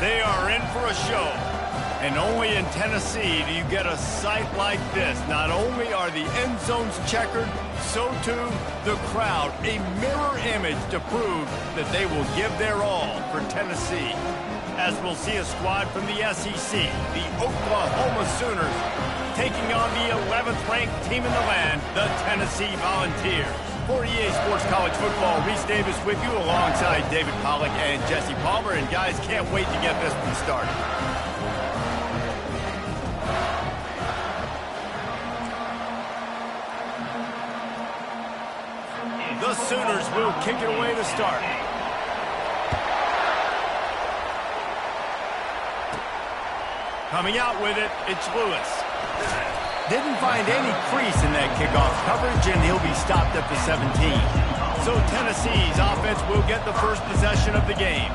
They are in for a show. And only in Tennessee do you get a sight like this. Not only are the end zones checkered, so too the crowd. A mirror image to prove that they will give their all for Tennessee. As we'll see a squad from the SEC, the Oklahoma Sooners, taking on the 11th-ranked team in the land, the Tennessee Volunteers. For EA Sports College Football, Reese Davis with you alongside David Pollack and Jesse Palmer. And guys, can't wait to get this one started. The Sooners will kick it away to start. Coming out with it, it's Lewis. Didn't find any crease in that kickoff coverage, and he'll be stopped at the 17. So Tennessee's offense will get the first possession of the game.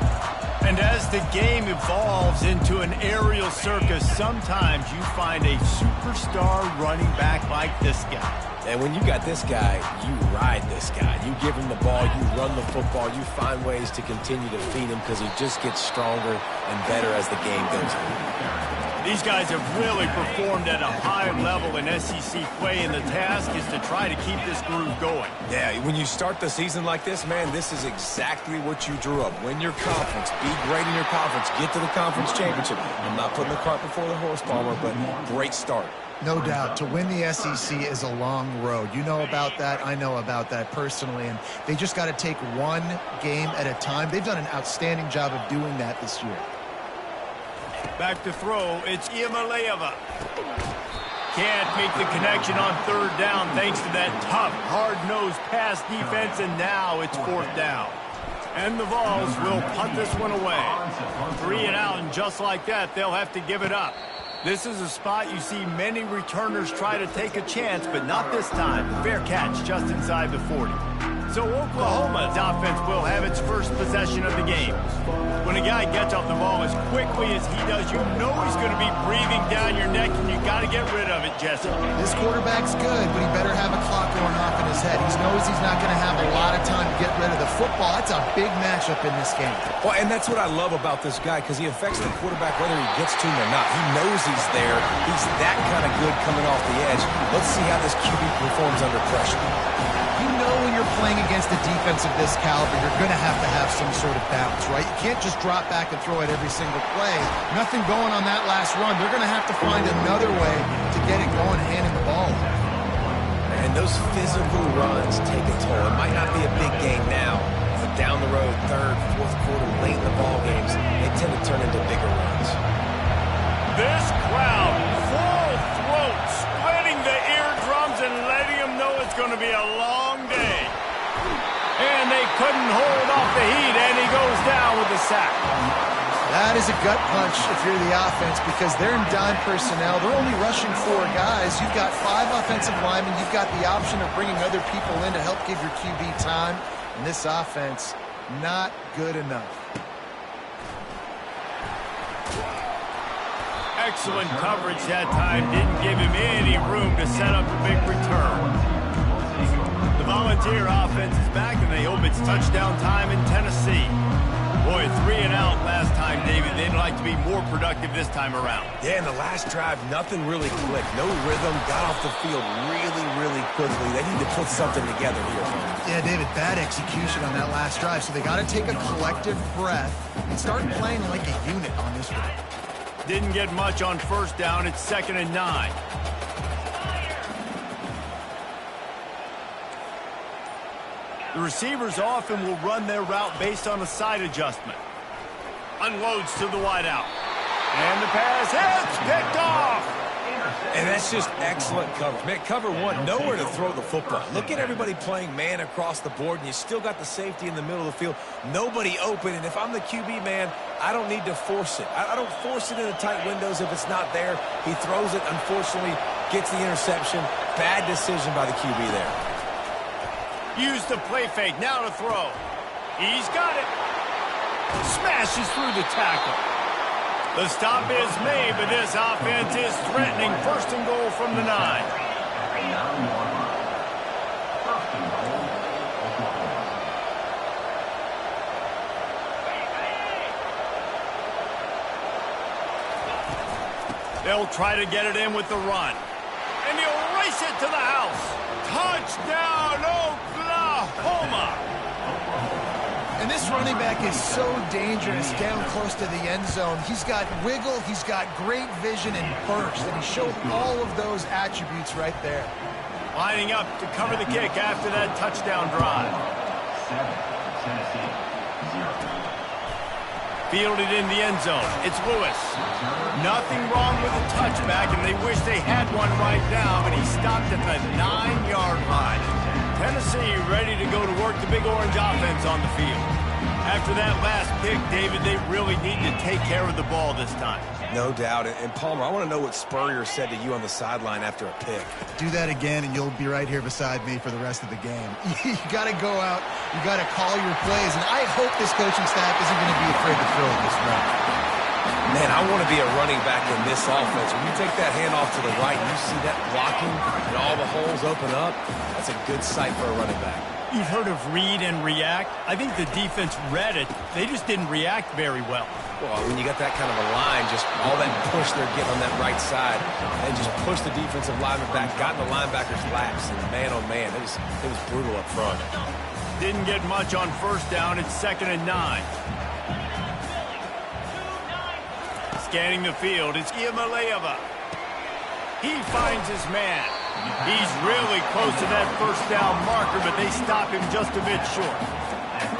And as the game evolves into an aerial circus, sometimes you find a superstar running back like this guy. And when you got this guy, you ride this guy. You give him the ball, you run the football, you find ways to continue to feed him because he just gets stronger and better as the game goes on. These guys have really performed at a high level in SEC play, and the task is to try to keep this groove going. Yeah, when you start the season like this, man, this is exactly what you drew up. Win your conference, be great in your conference, get to the conference championship. I'm not putting the cart before the horse, Palmer, but great start. No doubt. To win the SEC is a long road. You know about that. I know about that personally. And they just got to take one game at a time. They've done an outstanding job of doing that this year. Back to throw, it's Iamaleava. Can't make the connection on third down thanks to that tough, hard-nosed pass defense, and now it's fourth down. And the Vols will punt this one away. 3 and out, and just like that, they'll have to give it up. This is a spot you see many returners try to take a chance, but not this time. Fair catch just inside the 40. So Oklahoma's offense will have its first possession of the game. When a guy gets off the ball as quickly as he does, you know he's going to be breathing down your neck, and you got to get rid of it, Jesse. This quarterback's good, but he better have a clock going off in his head. He knows he's not going to have a lot of time to get rid of the football. That's a big matchup in this game. Well, and that's what I love about this guy, because he affects the quarterback whether he gets to him or not. He knows he's there. He's that kind of good coming off the edge. Let's see how this QB performs under pressure. You know when you're playing against a defense of this caliber, you're going to have some sort of balance, right? You can't just drop back and throw it every single play. Nothing going on that last run. They're going to have to find another way to get it going, handing the ball. And those physical runs take a toll. It might not be a big game now, but down the road, third, fourth quarter, late in the ball games, they tend to turn into bigger runs. This crowd, full throat, splitting the eardrums and letting them know it's going to be a long day. And they couldn't hold off the heat, and he goes down with the sack. That is a gut punch if you're the offense, because they're in dime personnel. They're only rushing 4 guys. You've got 5 offensive linemen. You've got the option of bringing other people in to help give your QB time. And this offense, not good enough. Excellent coverage that time. Didn't give him any room to set up a big return. The Volunteer offense is back, and they hope it's touchdown time in Tennessee. Boy, 3 and out last time, David. They'd like to be more productive this time around. Yeah, in the last drive, nothing really clicked. No rhythm, got off the field really quickly. They need to put something together here. Yeah, David, bad execution on that last drive. So they got to take a collective breath and start playing like a unit on this one. Didn't get much on first down. It's 2nd and 9. The receivers often will run their route based on a side adjustment. Unloads to the wideout. And the pass hits, picked off. And that's just excellent coverage. Man, cover one, nowhere to throw the football. Look at everybody playing man across the board, and you still got the safety in the middle of the field. Nobody open, and if I'm the QB, man, I don't need to force it. I don't force it in the tight windows if it's not there. He throws it, unfortunately, gets the interception. Bad decision by the QB there. Use the play fake, now to throw. He's got it. Smashes through the tackle. The stop is made, but this offense is threatening. 1st and goal from the 9. They'll try to get it in with the run. And he'll race it to the house. Touchdown, Oklahoma! And this running back is so dangerous down close to the end zone. He's got wiggle, he's got great vision and burst, and he showed all of those attributes right there. Lining up to cover the kick after that touchdown drive. Fielded in the end zone. It's Lewis. Nothing wrong with a touchback, and they wish they had one right now, but he stopped at the 9-yard line. Tennessee ready to go to work the Big Orange offense on the field. After that last pick, David, they really need to take care of the ball this time. No doubt. And Palmer, I want to know what Spurrier said to you on the sideline after a pick. Do that again, and you'll be right here beside me for the rest of the game. You got to go out. You got to call your plays, and I hope this coaching staff isn't going to be afraid to throw it this route. Man, I want to be a running back in this offense. When you take that handoff to the right and you see that blocking and all the holes open up, that's a good sight for a running back. You've heard of read and react. I think the defense read it. They just didn't react very well. Well, when you got that kind of a line, just all that push they're getting on that right side, and just push the defensive lineman back, got in the linebacker's laps, and man, oh man, it was brutal up front. Didn't get much on first down. It's 2nd and 9. Scanning the field, it's Ncaa25. He finds his man. He's really close to that first down marker, but they stop him just a bit short.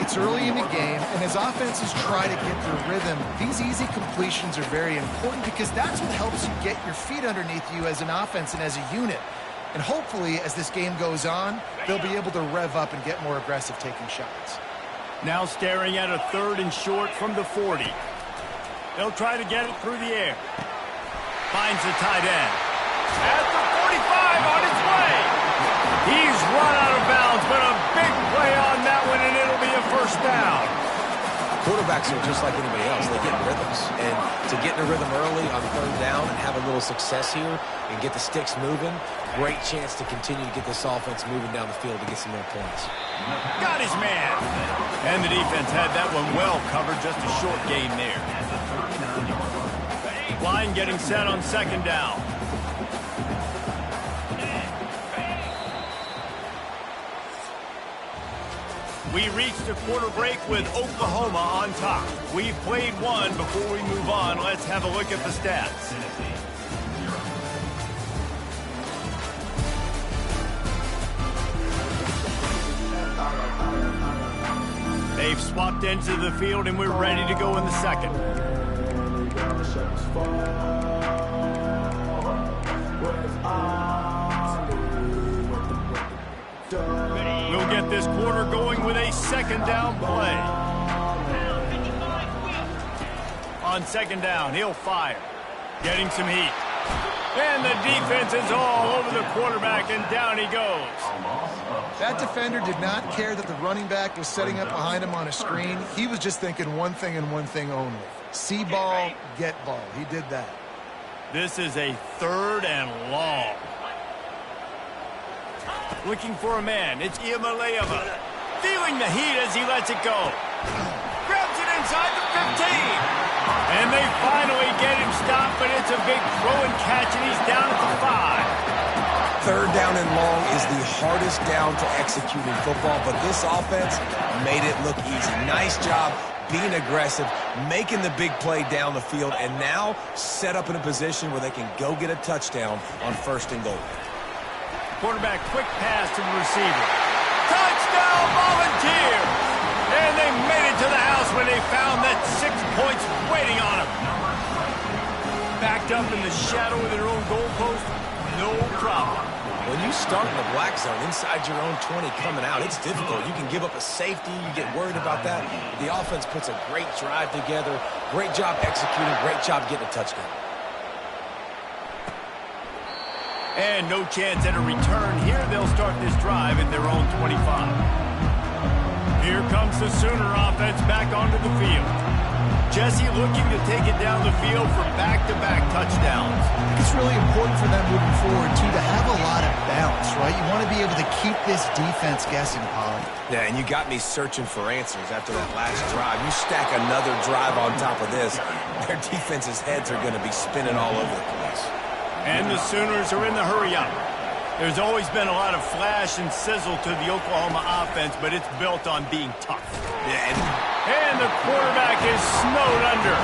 It's early in the game, and as offenses try to get their rhythm, these easy completions are very important because that's what helps you get your feet underneath you as an offense and as a unit. And hopefully, as this game goes on, they'll be able to rev up and get more aggressive taking shots. Now staring at a 3rd and short from the 40. They'll try to get it through the air. Finds the tight end. At the 45 on his way. He's run out of bounds, but a big play on that one, and it'll be a first down. Quarterbacks are just like anybody else. They get rhythms. And to get in a rhythm early on 3rd down and have a little success here and get the sticks moving, great chance to continue to get this offense moving down the field to get some more points. Got his man. And the defense had that one well covered, just a short gain there. Line getting set on 2nd down. We reached a quarter break with Oklahoma on top. We've played one. Before we move on, let's have a look at the stats. They've swapped into the field, and we're ready to go in the second. We'll get this quarter going with a 2nd down play. On 2nd down, he'll fire. Getting some heat. And the defense is all over the quarterback, and down he goes. That defender did not care that the running back was setting up behind him on a screen. He was just thinking one thing and one thing only. See ball, get ball. He did that. This is a 3rd and long. Looking for a man. It's Ncaa25. Feeling the heat as he lets it go. Grabs it inside the 15. And they finally get him stopped, but it's a big throw and catch, and he's down at the 5. 3rd down and long is the hardest down to execute in football, but this offense made it look easy. Nice job being aggressive, making the big play down the field, and now set up in a position where they can go get a touchdown on 1st and goal. Quarterback, quick pass to the receiver. Touchdown, Volunteers! And they made it to the house when they found that 6 points waiting on them. Backed up in the shadow of their own goalpost, no problem. When you start in the black zone inside your own 20 coming out, it's difficult. You can give up a safety. You get worried about that. The offense puts a great drive together. Great job executing. Great job getting a touchdown. And no chance at a return here. They'll start this drive at their own 25. Here comes the Sooner offense back onto the field. Jesse looking to take it down the field for back-to-back touchdowns. It's really important for them moving forward, too, to have a lot of balance, right? You want to be able to keep this defense guessing, Polly. Yeah, and you got me searching for answers after that last drive. You stack another drive on top of this, their defense's heads are going to be spinning all over the place. And the Sooners are in the hurry-up. There's always been a lot of flash and sizzle to the Oklahoma offense, but it's built on being tough. Yeah, and the quarterback is snowed under.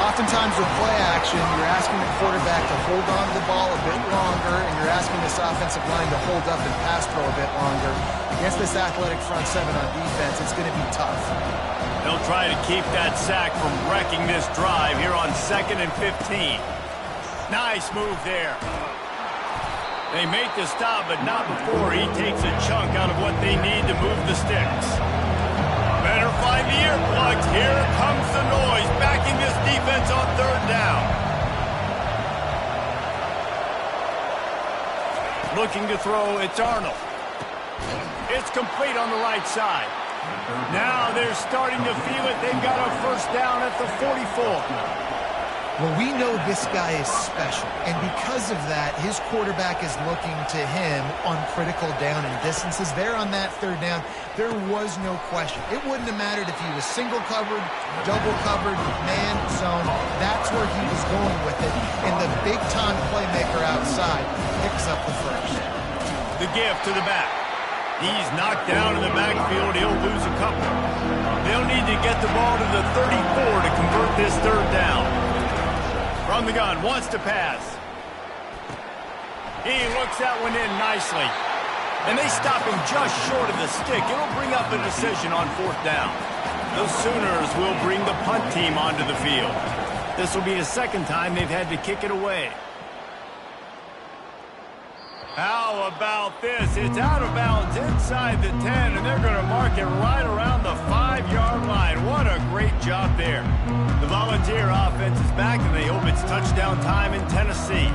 Oftentimes with play action, you're asking the quarterback to hold on to the ball a bit longer, and you're asking this offensive line to hold up and pass throw a bit longer. Against this athletic front seven on defense, it's going to be tough. They'll try to keep that sack from wrecking this drive here on 2nd and 15. Nice move there. They make the stop, but not before he takes a chunk out of what they need to move the sticks. Better find the earplugs. Here comes the noise, backing this defense on 3rd down. Looking to throw, it's Arnold. It's complete on the right side. Now they're starting to feel it. They've got a 1st down at the 44. Well, we know this guy is special, and because of that, his quarterback is looking to him on critical down and distances. There on that 3rd down, there was no question. It wouldn't have mattered if he was single covered, double covered, man, zone. That's where he was going with it, and the big-time playmaker outside picks up the 1st. The gift to the back. He's knocked down in the backfield. He'll lose a couple. They'll need to get the ball to the 34 to convert this 3rd down. From the gun, wants to pass. He looks that one in nicely. And they stop him just short of the stick. It'll bring up a decision on 4th down. The Sooners will bring the punt team onto the field. This will be the 2nd time they've had to kick it away. How about this? It's out of bounds inside the 10, and they're going to mark it right around the 5-yard line. What a great job there. The Volunteer offense is back, and they hope it's touchdown time in Tennessee.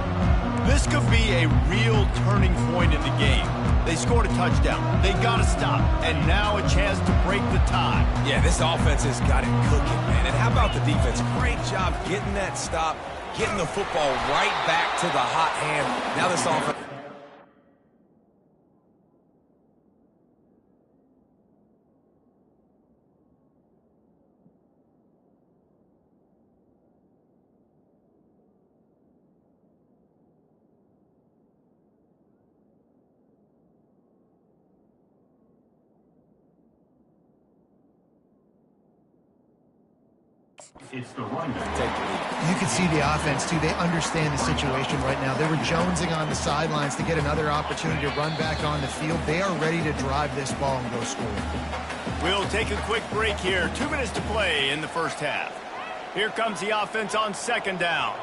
This could be a real turning point in the game. They scored a touchdown. They got to stop, and now a chance to break the tie. Yeah, this offense has got it cooking, man. And how about the defense? Great job getting that stop, getting the football right back to the hot hand. Now this offense... It's the run back. You can see the offense, too. They understand the situation right now. They were jonesing on the sidelines to get another opportunity to run back on the field. They are ready to drive this ball and go score. We'll take a quick break here. 2 minutes to play in the 1st half. Here comes the offense on 2nd down.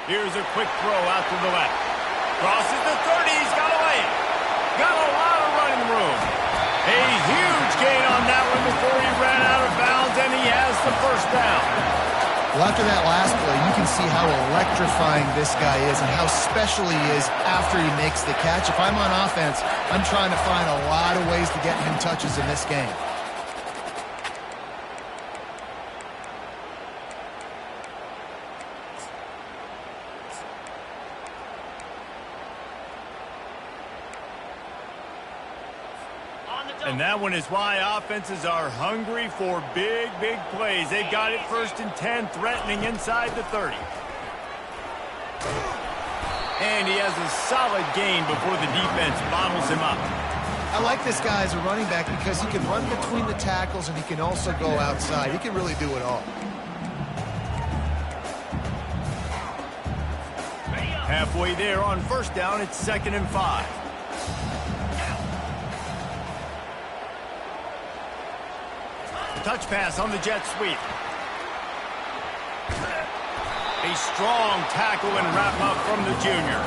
Here's a quick throw out to the left. Crosses the 30. He's got away. Got a lot of running room. A huge gain on that one before he ran out of bounds, and he has the 1st down. Well, after that last play, you can see how electrifying this guy is and how special he is after he makes the catch. If I'm on offense, I'm trying to find a lot of ways to get him touches in this game. And that one is why offenses are hungry for big, big plays. They've got it 1st and 10, threatening inside the 30. And he has a solid gain before the defense bottles him up. I like this guy as a running back because he can run between the tackles and he can also go outside. He can really do it all. Halfway there on 1st down, it's 2nd and 5. Touch pass on the jet sweep. A strong tackle and wrap up from the junior.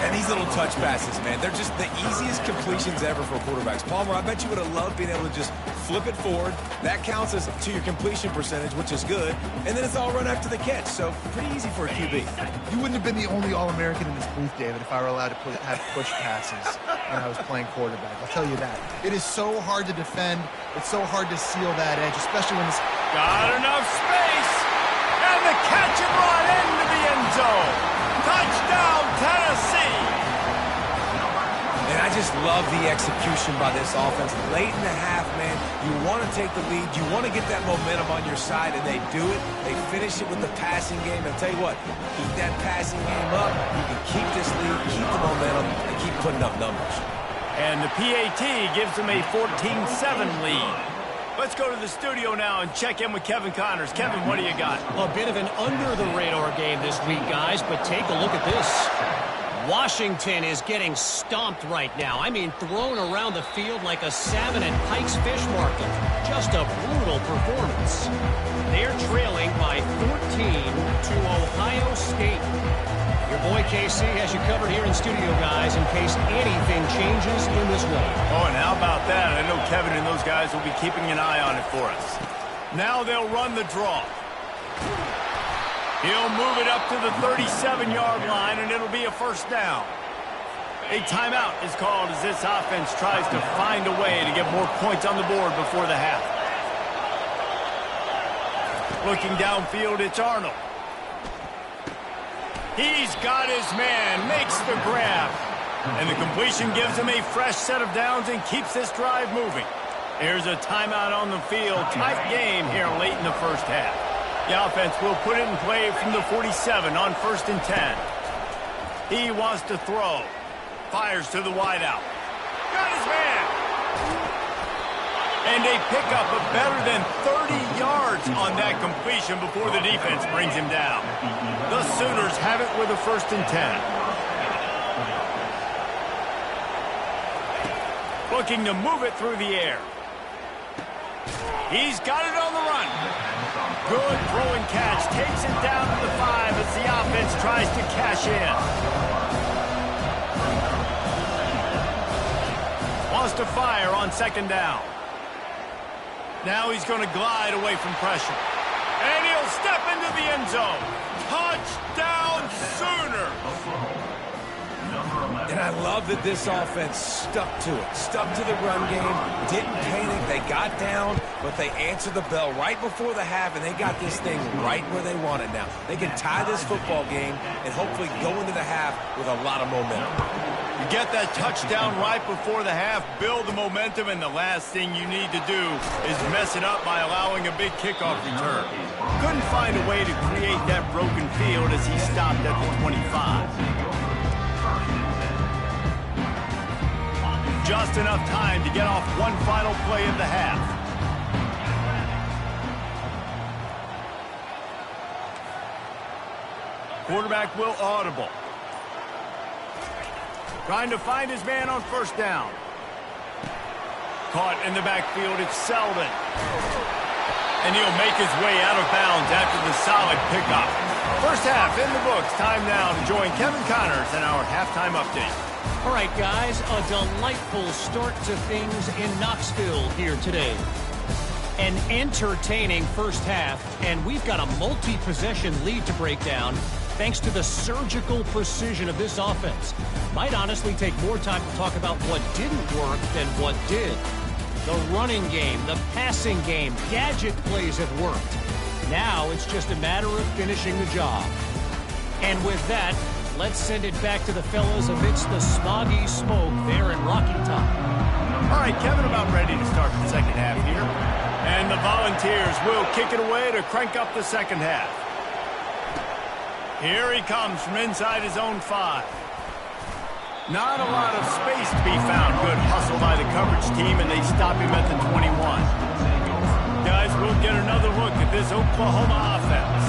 And these little touch passes, man, they're just the easiest completions ever for quarterbacks. Palmer, I bet you would have loved being able to just flip it forward. That counts as to your completion percentage, which is good. And then it's all run after the catch, so pretty easy for a QB. You wouldn't have been the only All-American in this booth, David, if I were allowed to have push passes when I was playing quarterback. I'll tell you that. It is so hard to defend. It's so hard to seal that edge, especially when it's... Got enough space. And the catch and run into the end zone. Touchdown, Tennessee. And I just love the execution by this offense. Late in the half, man, you want to take the lead. You want to get that momentum on your side, and they do it. They finish it with the passing game. And I'll tell you what, keep that passing game up. You can keep this lead, keep the momentum, and keep putting up numbers. And the PAT gives them a 14-7 lead. Let's go to the studio now and check in with Kevin Connors. Kevin, what do you got? A bit of an under-the-radar game this week, guys, but take a look at this. Washington is getting stomped right now. I mean, thrown around the field like a salmon at Pike's Fish Market. Just a brutal performance. They're trailing by 14 to Ohio State. Your boy KC has you covered here in studio, guys, in case anything changes in this one. Oh, and how about that? I know Kevin and those guys will be keeping an eye on it for us. Now they'll run the draw. He'll move it up to the 37-yard line, and it'll be a first down. A timeout is called as this offense tries to find a way to get more points on the board before the half. Looking downfield, it's Arnold. He's got his man, makes the grab. And the completion gives him a fresh set of downs and keeps this drive moving. Here's a timeout on the field. Tight game here late in the first half. The offense will put it in play from the 47 on 1st and 10. He wants to throw. Fires to the wideout. Got his man. And a pickup of better than 30 yards on that completion before the defense brings him down. The Sooners have it with a 1st and 10. Looking to move it through the air. He's got it on the run. Good throw and catch. Takes it down to the 5 as the offense tries to cash in. Wants to fire on 2nd down. Now he's going to glide away from pressure. And he'll step into the end zone. Touchdown, Sooner. And I love that this offense stuck to it, stuck to the run game, didn't panic. They got down, but they answered the bell right before the half, and they got this thing right where they want it now. They can tie this football game and hopefully go into the half with a lot of momentum. You get that touchdown right before the half, build the momentum, and the last thing you need to do is mess it up by allowing a big kickoff return. Couldn't find a way to create that broken field as he stopped at the 25. Just enough time to get off one final play of the half. Quarterback will audible. Trying to find his man on 1st down. Caught in the backfield, it's Selden. And he'll make his way out of bounds after the solid pickup. First half in the books. Time now to join Kevin Connors in our halftime update. All right, guys, a delightful start to things in Knoxville here today. An entertaining first half, and we've got a multi-possession lead to break down thanks to the surgical precision of this offense. Might honestly take more time to talk about what didn't work than what did. The running game, the passing game, gadget plays have worked. Now it's just a matter of finishing the job. And with that, let's send it back to the fellas amidst the smoggy smoke there in Rocky Top. All right, Kevin, about ready to start the second half here. And the Volunteers will kick it away to crank up the second half. Here he comes from inside his own 5. Not a lot of space to be found. Good hustle by the coverage team, and they stop him at the 21. Guys, we'll get another look at this Oklahoma offense.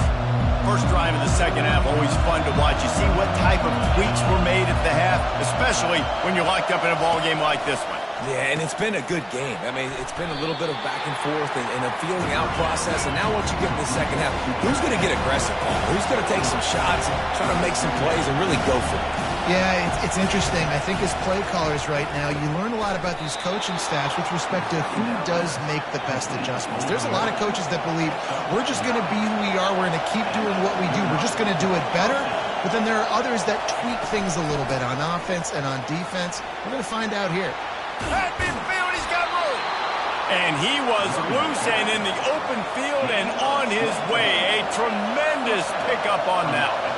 First drive of the second half, always fun to watch. You see what type of tweaks were made at the half, especially when you're locked up in a ball game like this one. Yeah, and it's been a good game. I mean, it's been a little bit of back and forth and a feeling out process. And now once you get in the second half, who's going to get aggressive, Paul? Who's going to take some shots, try to make some plays, and really go for it? Yeah, it's interesting. I think as play callers right now, you learn a lot about these coaching staffs with respect to who does make the best adjustments. There's a lot of coaches that believe we're just going to be who we are. We're going to keep doing what we do. We're just going to do it better. But then there are others that tweak things a little bit on offense and on defense. We're going to find out here. At midfield, he's got room. And he was loose and in the open field and on his way. A tremendous pickup on that one.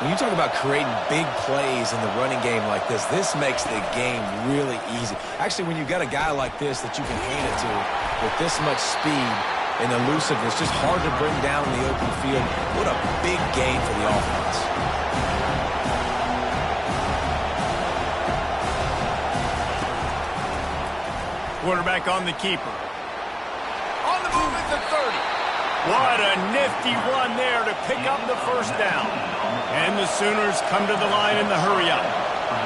When you talk about creating big plays in the running game like this makes the game really easy. Actually, when you've got a guy like this that you can hand it to with this much speed and elusiveness, just hard to bring down in the open field. What a big gain for the offense. Quarterback on the keeper. On the move at the 30. What a nifty run there to pick up the first down. And the Sooners come to the line in the hurry-up.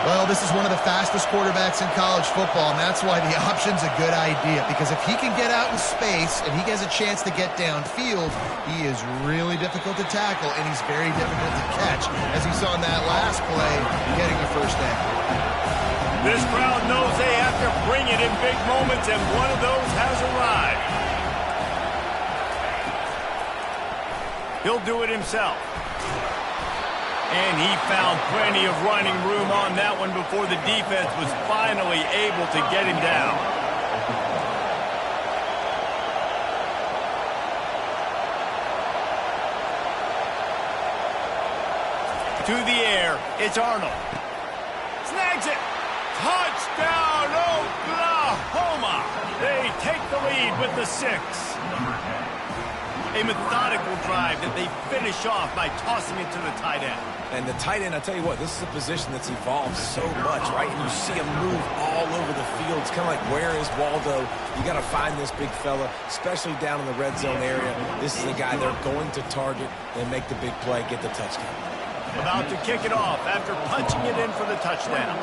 Well, this is one of the fastest quarterbacks in college football, and that's why the option's a good idea. Because if he can get out in space and he has a chance to get downfield, he is really difficult to tackle, and he's very difficult to catch, as you saw in that last play, getting a first down. This crowd knows they have to bring it in big moments, and one of those has arrived. He'll do it himself. And he found plenty of running room on that one before the defense was finally able to get him down. To the air, it's Arnold. Snags it. Touchdown, Oklahoma! They take the lead with the 6. A methodical drive that they finish off by tossing it to the tight end. And the tight end, I tell you what, this is a position that's evolved so much, right? And you see him move all over the field. It's kind of like, where is Waldo? You got to find this big fella, especially down in the red zone area. This is the guy they're going to target and make the big play, get the touchdown. About to kick it off after punching it in for the touchdown.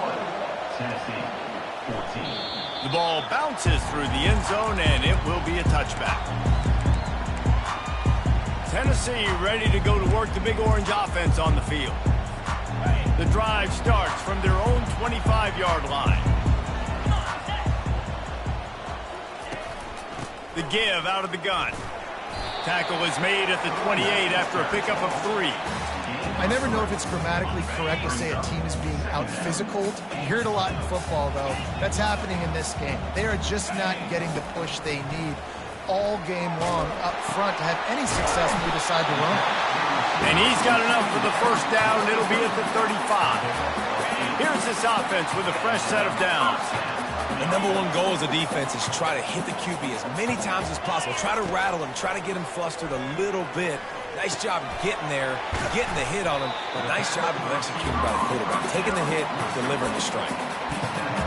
The ball bounces through the end zone, and it will be a touchback. Tennessee ready to go to work the Big Orange offense on the field. The drive starts from their own 25-yard line. The give out of the gun. Tackle is made at the 28 after a pickup of 3. I never know if it's grammatically correct to say a team is being out-physicaled. You hear it a lot in football, though. That's happening in this game. They are just not getting the push they need all game long up front to have any success when we decide to run. And he's got enough for the first down. It'll be at the 35. Here's this offense with a fresh set of downs. The number one goal as a defense is try to hit the QB as many times as possible. Try to rattle him. Try to get him flustered a little bit. Nice job getting there, getting the hit on him. But nice job of executing by the quarterback. Taking the hit, delivering the strike.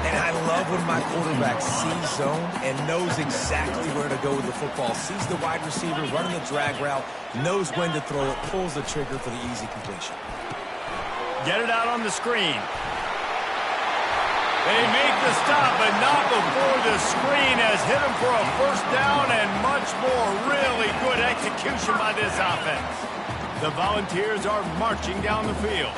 And I love when my quarterback sees zone and knows exactly where to go with the football. Sees the wide receiver running the drag route, knows when to throw it, pulls the trigger for the easy completion. Get it out on the screen. They make the stop, but not before the screen has hit him for a first down and much more. Really good execution by this offense. The Volunteers are marching down the field.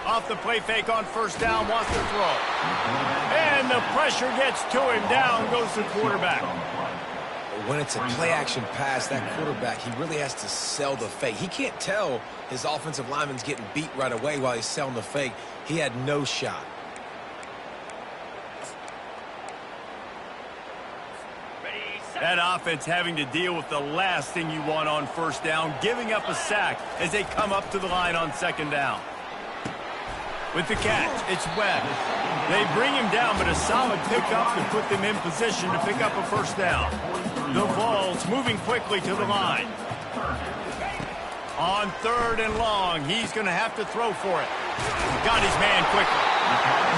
Off the play fake on first down, wants to throw. And the pressure gets to him. Down goes the quarterback. When it's a play-action pass, that quarterback, he really has to sell the fake. He can't tell his offensive lineman's getting beat right away while he's selling the fake. He had no shot. That offense having to deal with the last thing you want on first down, giving up a sack as they come up to the line on second down. With the catch, it's Webb. They bring him down, but a solid pickup to put them in position to pick up a first down. The Vols moving quickly to the line. On third and long, he's going to have to throw for it. Got his man quickly.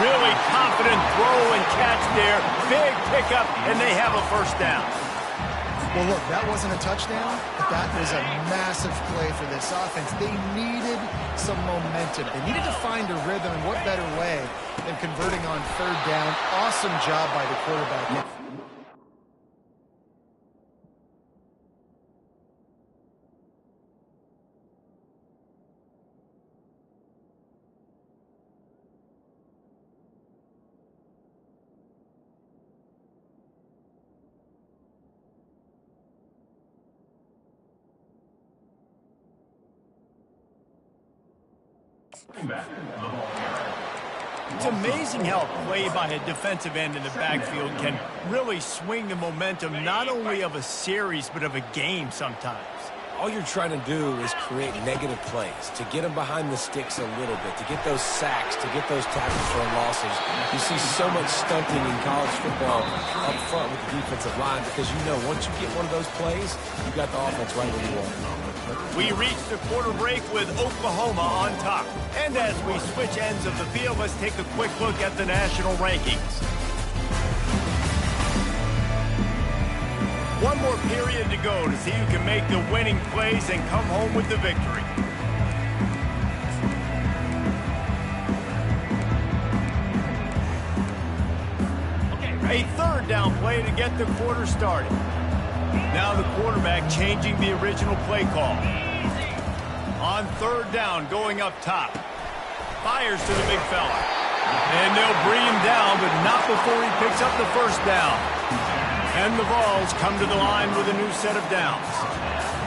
Really confident throw and catch there. Big pickup, and they have a first down. Well, look, that wasn't a touchdown, but that was a massive play for this offense. They needed some momentum. They needed to find a rhythm, and what better way than converting on third down. Awesome job by the quarterback. It's amazing how a play by a defensive end in the backfield can really swing the momentum not only of a series but of a game sometimes. All you're trying to do is create negative plays, to get them behind the sticks a little bit, to get those sacks, to get those tackles for losses. You see so much stunting in college football up front with the defensive line because you know once you get one of those plays, you got the offense right where you want. We reach the quarter break with Oklahoma on top. And as we switch ends of the field, let's take a quick look at the national rankings. One more period to go to see who can make the winning plays and come home with the victory. A third down play to get the quarter started. Now the quarterback changing the original play call. On third down, going up top. Fires to the big fella. And they'll bring him down, but not before he picks up the first down. And the Vols come to the line with a new set of downs.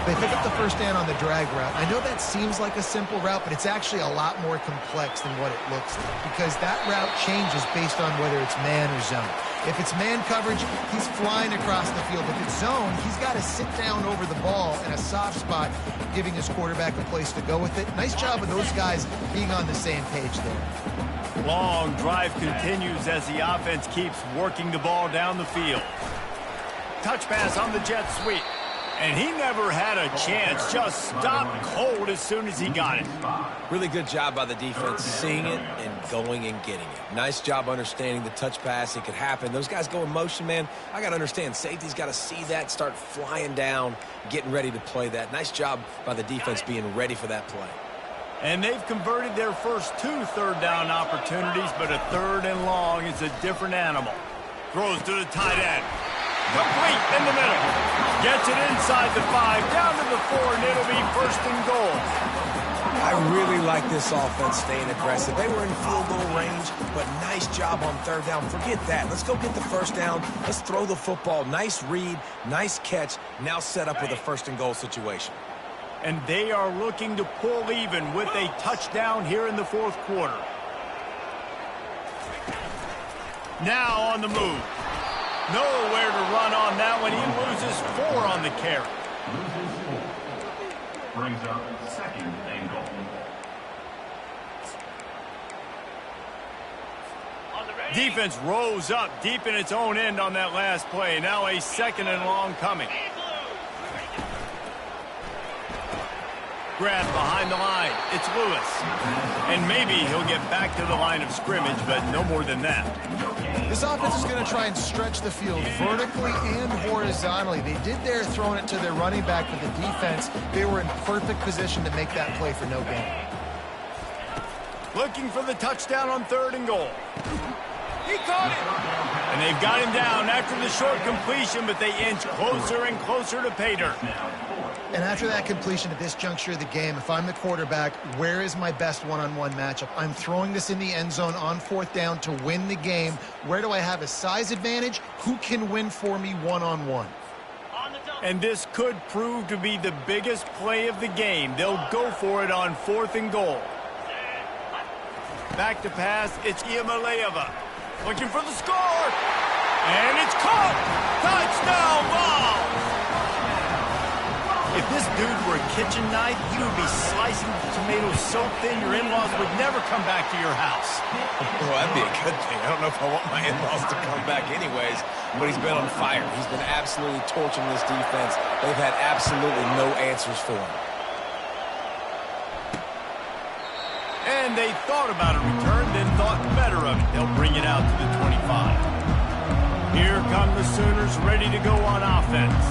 They pick up the first down on the drag route. I know that seems like a simple route, but it's actually a lot more complex than what it looks like because that route changes based on whether it's man or zone. If it's man coverage, he's flying across the field. If it's zone, he's got to sit down over the ball in a soft spot, giving his quarterback a place to go with it. Nice job of those guys being on the same page there. Long drive continues as the offense keeps working the ball down the field. Touch pass on the jet sweep. And he never had a chance, just stopped cold as soon as he got it. Really good job by the defense, seeing it and going and getting it. Nice job understanding the touch pass. It could happen. Those guys go in motion, man. I got to understand, safety's got to see that, start flying down, getting ready to play that. Nice job by the defense being ready for that play. And they've converted their first 2 third down opportunities, but a third and long is a different animal. Throws to the tight end. Complete in the middle. Gets it inside the 5, down to the 4, and it'll be first and goal. I really like this offense staying aggressive. They were in field goal range, but nice job on third down. Forget that. Let's go get the first down. Let's throw the football. Nice read, nice catch. Now set up with a first and goal situation. And they are looking to pull even with a touchdown here in the fourth quarter. Now on the move. Nowhere to run on that one. He loses 4 on the carry. Brings up second and goal. Defense rose up deep in its own end on that last play. Now a second and long coming. Grab behind the line. It's Lewis. And maybe he'll get back to the line of scrimmage, but no more than that. This offense is going to try and stretch the field vertically and horizontally. They did there throwing it to their running back, but the defense, they were in perfect position to make that play for no gain. Looking for the touchdown on third and goal. He caught it. And they've got him down after the short completion, but they inch closer and closer to pay dirt. And after that completion at this juncture of the game, if I'm the quarterback, where is my best one-on-one matchup? I'm throwing this in the end zone on fourth down to win the game. Where do I have a size advantage? Who can win for me one-on-one? And this could prove to be the biggest play of the game. They'll go for it on fourth and goal. Back to pass, it's Ncaa25. Looking for the score. And it's caught. Touchdown ball. If this dude were a kitchen knife, he would be slicing tomatoes so thin your in-laws would never come back to your house. Well, that'd be a good thing. I don't know if I want my in-laws to come back anyways, but he's been on fire. He's been absolutely torching this defense. They've had absolutely no answers for him. And they thought about a return, then thought better of it. They'll bring it out to the 25. Here come the Sooners ready to go on offense.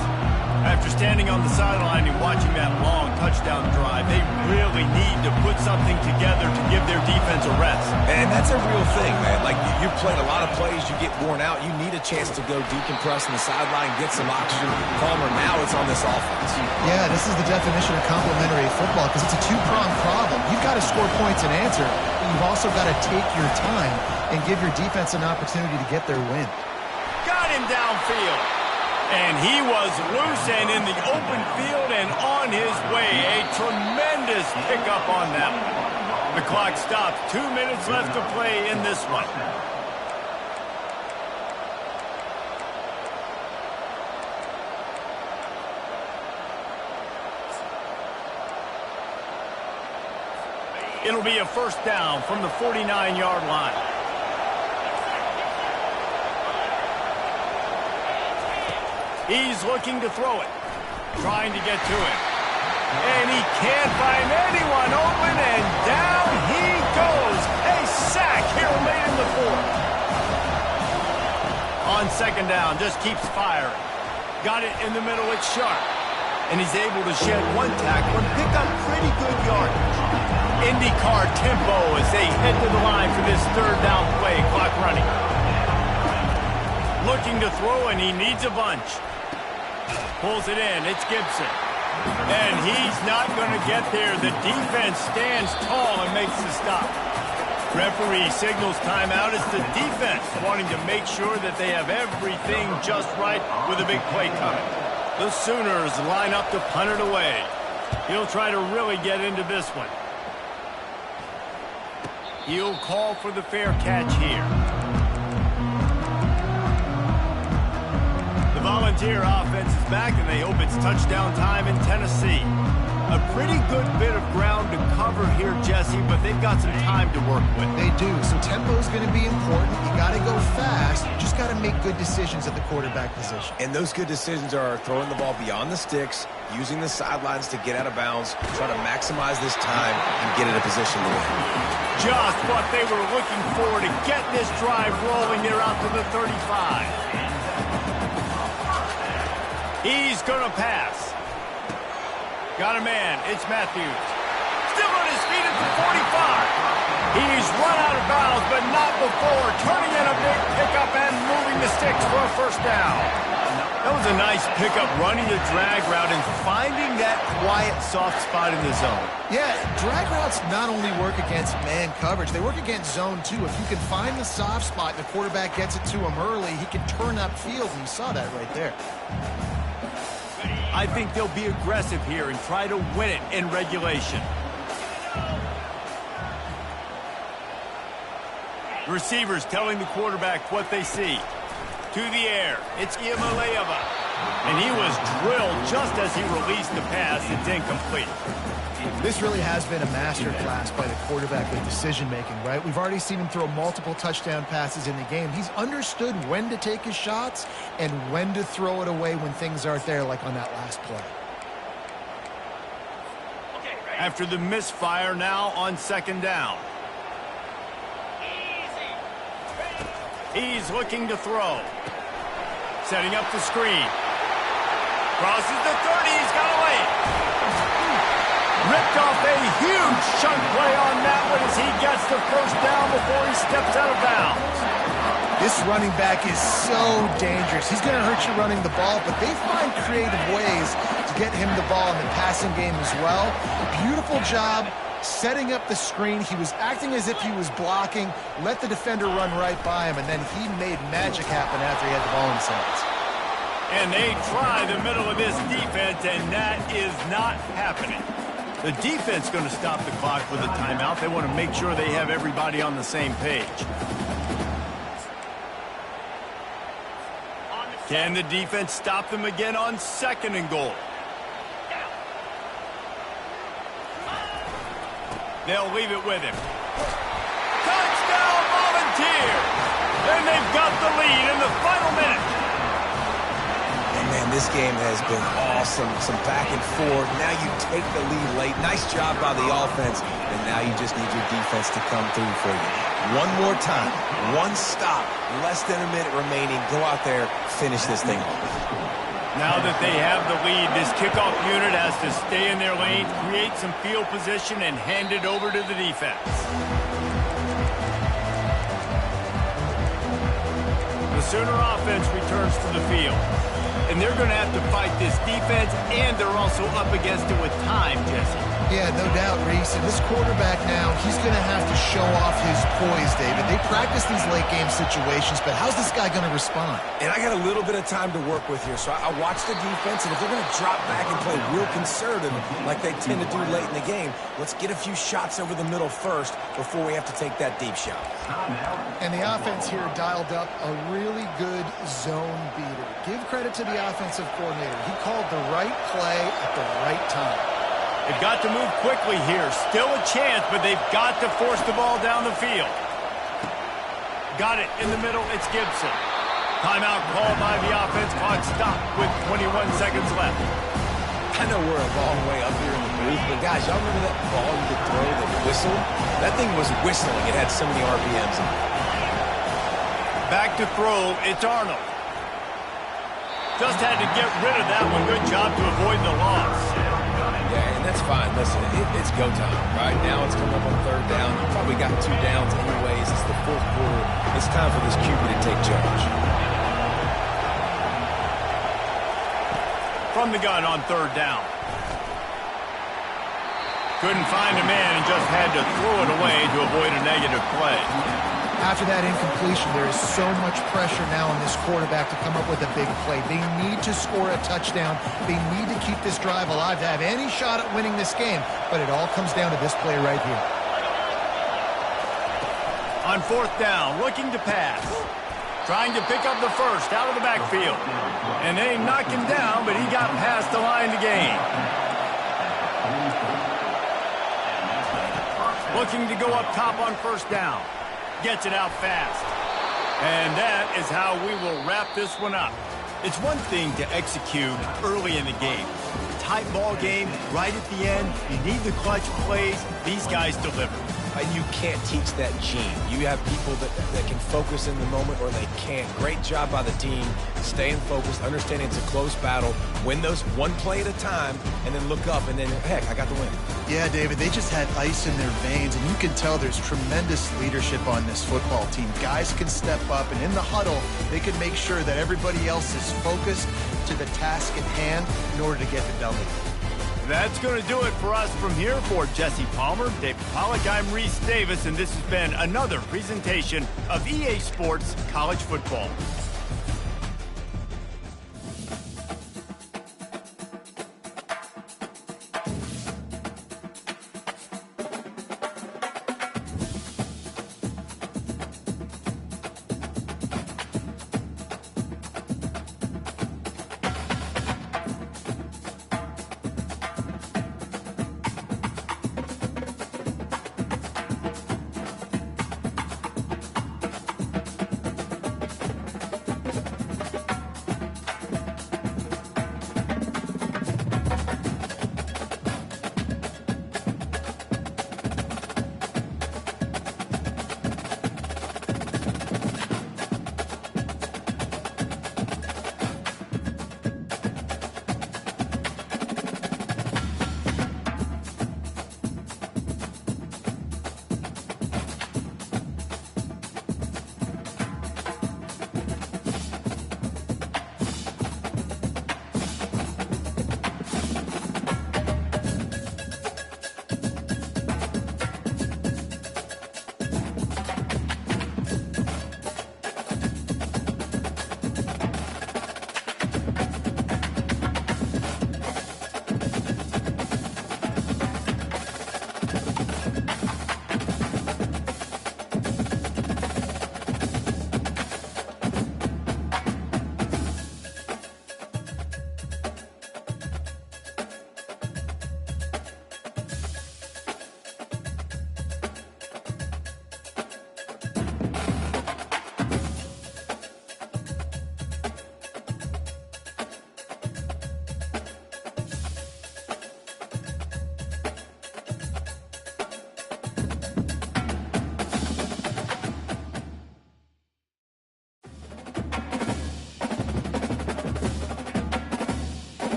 After standing on the sideline and watching that long touchdown drive, they really need to put something together to give their defense a rest. And that's a real thing, man. Like, you've played a lot of plays, you get worn out. You need a chance to go decompress on the sideline, get some oxygen. Calmer, now it's on this offense. Yeah, this is the definition of complementary football because it's a two-pronged problem. You've got to score points and answer, but you've also got to take your time and give your defense an opportunity to get their win. Got him downfield. And he was loose and in the open field and on his way. A tremendous pickup on that one. The clock stops. 2 minutes left to play in this one. It'll be a first down from the 49-yard line. He's looking to throw it, trying to get to him. And he can't find anyone open, and down he goes. A sack here late in the fourth. On second down, just keeps firing. Got it in the middle, it's sharp. And he's able to shed one tackle and pick up pretty good yardage. IndyCar tempo as they head to the line for this third down play, clock running. Looking to throw, and he needs a bunch. Pulls it in. It's Gibson. And he's not going to get there. The defense stands tall and makes the stop. Referee signals timeout. It's the defense wanting to make sure that they have everything just right with a big play coming. The Sooners line up to punt it away. He'll try to really get into this one. He'll call for the fair catch here. The Volunteer offense is back, and they hope it's touchdown time in Tennessee. A pretty good bit of ground to cover here, Jesse, but they've got some time to work with. They do, so tempo is going to be important. You got to go fast. You just got to make good decisions at the quarterback position. And those good decisions are throwing the ball beyond the sticks, using the sidelines to get out of bounds, try to maximize this time and get in a position to win. Just what they were looking for to get this drive rolling. They're out to the 35. He's going to pass. Got a man. It's Matthews. Still on his feet at the 45. He's run out of bounds, but not before turning in a big pickup and moving the sticks for a first down. That was a nice pickup, running the drag route and finding that quiet, soft spot in the zone. Yeah, drag routes not only work against man coverage, they work against zone too. If you can find the soft spot and the quarterback gets it to him early, he can turn upfield, and you saw that right there. I think they'll be aggressive here and try to win it in regulation. Receivers telling the quarterback what they see. To the air, it's Ncaa25. And he was drilled just as he released the pass. It's incomplete. This really has been a master class by the quarterback with decision-making, right? We've already seen him throw multiple touchdown passes in the game. He's understood when to take his shots and when to throw it away when things aren't there, like on that last play. After the misfire, now on second down. He's looking to throw. Setting up the screen. Crosses the 30. He's got a lane. Ripped off a huge chunk play on that one as he gets the first down before he steps out of bounds. This running back is so dangerous. He's going to hurt you running the ball, but they find creative ways to get him the ball in the passing game as well. Beautiful job setting up the screen. He was acting as if he was blocking, let the defender run right by him, and then he made magic happen after he had the ball in his hands. And they try the middle of this defense, and that is not happening. The defense going to stop the clock with a timeout. They want to make sure they have everybody on the same page. Can the defense stop them again on second and goal? They'll leave it with him. Touchdown, Volunteer! And they've got the lead in the final minute. And man, this game has been awesome. Some back and forth. Now you take the lead late. Nice job by the offense. And now you just need your defense to come through for you. One more time. One stop. Less than a minute remaining. Go out there, finish this thing off. Now that they have the lead, this kickoff unit has to stay in their lane, create some field position, and hand it over to the defense. The Sooner offense returns to the field. And they're going to have to fight this defense, and they're also up against it with time, Jesse. Yeah, no doubt, Reese. And this quarterback now, he's going to have to show off his poise, David. They practice these late-game situations, but how's this guy going to respond? And I got a little bit of time to work with here, so I watch the defense, and if they're going to drop back and play real conservative like they tend to do late in the game, let's get a few shots over the middle first before we have to take that deep shot. And the offense here dialed up a really good zone beater. Give credit to the offensive coordinator. He called the right play at the right time. They've got to move quickly here. Still a chance, but they've got to force the ball down the field. Got it in the middle. It's Gibson. Timeout called by the offense. Clock stopped with 21 seconds left. I know we're a long way up here in the booth, but guys, y'all remember that ball you could throw that whistled? That thing was whistling. It had so many RPMs in it. Back to throw. It's Arnold. Just had to get rid of that one. Good job to avoid the loss. Yeah, and that's fine. Listen, it's go time. Right now it's coming up on third down. You probably got 2 downs anyways. It's the fourth quarter. It's time for this QB to take charge. From the gun on third down. Couldn't find a man and just had to throw it away to avoid a negative play. After that incompletion, there is so much pressure now on this quarterback to come up with a big play. They need to score a touchdown. They need to keep this drive alive to have any shot at winning this game. But it all comes down to this play right here. On fourth down, looking to pass. Trying to pick up the first out of the backfield. And they knocked him down, but he got past the line to gain. Looking to go up top on first down. Gets it out fast. And that is how we will wrap this one up. It's one thing to execute early in the game. Tight ball game, right at the end. You need the clutch plays. These guys deliver. You can't teach that gene. You have people that can focus in the moment or they can't. Great job by the team, staying focused, understanding it's a close battle, win those one play at a time, and then look up, and then, heck, I got the win. Yeah, David, they just had ice in their veins, and you can tell there's tremendous leadership on this football team. Guys can step up, and in the huddle, they can make sure that everybody else is focused to the task at hand in order to get the W. That's going to do it for us from here. For Jesse Palmer, David Pollack, I'm Reese Davis, and this has been another presentation of EA Sports College Football.